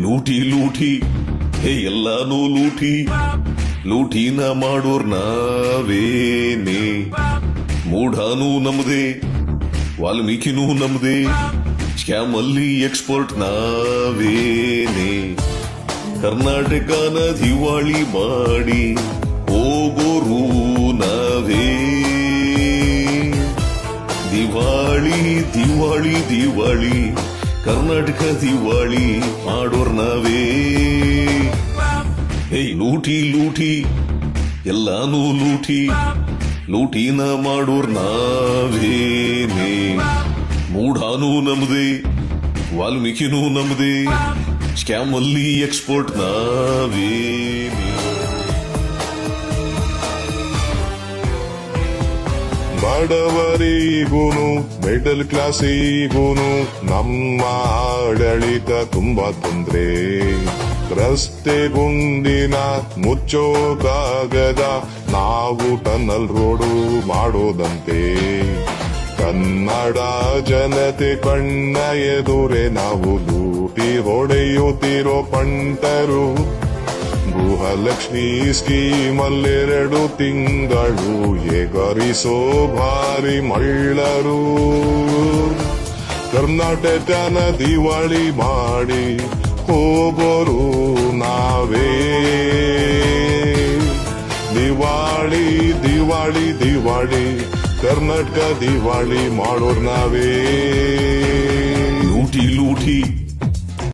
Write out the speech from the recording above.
ಲೂಟಿ ಲೂಟಿ ಹೇ ಎಲ್ಲಾನು ಲೂಟಿ ಲೂಟಿನ ಮಾಡೋರ್ ನಾವೇನೆ ಮೂಢಾನೂ ನಮ್ದೇ ವಾಲ್ಮೀಕಿನೂ ನಮ್ದೇ ಸ್ಕ್ಯಾಮ್ ಅಲ್ಲಿ ಎಕ್ಸ್ಪರ್ಟ್ ನಾವೇನೆ ಕರ್ನಾಟಕನ ದಿವಾಳಿ ಮಾಡಿ ಹೋಗೋರು ನಾವೇ ದಿವಾಳಿ ದಿವಾಳಿ ದಿವಾಳಿ ಕರ್ನಾಟಕ ದಿವಾಳಿ ಮಾಡೋರ್ ನಾವೇ ಹೇ ಲೂಟಿ ಲೂಟಿ ಎಲ್ಲಾನು ಲೂಟಿ ಲೂಟಿನ ಮಾಡೋರ್ ನಾವೇನೆ ಮೂಢಾನೂ ನಮ್ದೇ ವಾಲ್ಮೀಕಿನೂ ನಮ್ದೇ ಸ್ಕ್ಯಾಮ್ ಅಲ್ಲಿ ಎಕ್ಸ್ಪರ್ಟ್ ನಾವೇನೆ ಬಡವರಿಗೂನು ಮಿಡಲ್ ಕ್ಲಾಸಿಗೂನು ನಮ್ಮ ಆಡಳಿತ ತುಂಬಾ ತೊಂದ್ರೆ ರಸ್ತೆ ಗುಂಡಿನ ಮುಚ್ಚೋಕಾಗದ ನಾವು ಟನಲ್ ರೋಡು ಮಾಡೋದಂತೆ ಕನ್ನಡ ಜನತೆ ಕಣ್ಣ ಎದುರೆ ನಾವು ಲೂಟಿ ಹೊಡೆಯುತ್ತಿರೋ ಪಂಟರು ಗೃಹಲಕ್ಷ್ಮಿ ಸ್ಕೀಮಲ್ಲೆರಡು ತಿಂಗಳು ಎಗರಿಸೋ ಭಾರಿ ಮಳ್ಳರು ಕರ್ನಾಟಕನ ದಿವಾಳಿ ಮಾಡಿ ಹೋಗೋರು ನಾವೇ ದಿವಾಳಿ ದಿವಾಳಿ ದಿವಾಳಿ ಕರ್ನಾಟಕ ದಿವಾಳಿ ಮಾಡೋರ್ ನಾವೇ ಲೂಟಿ ಲೂಟಿ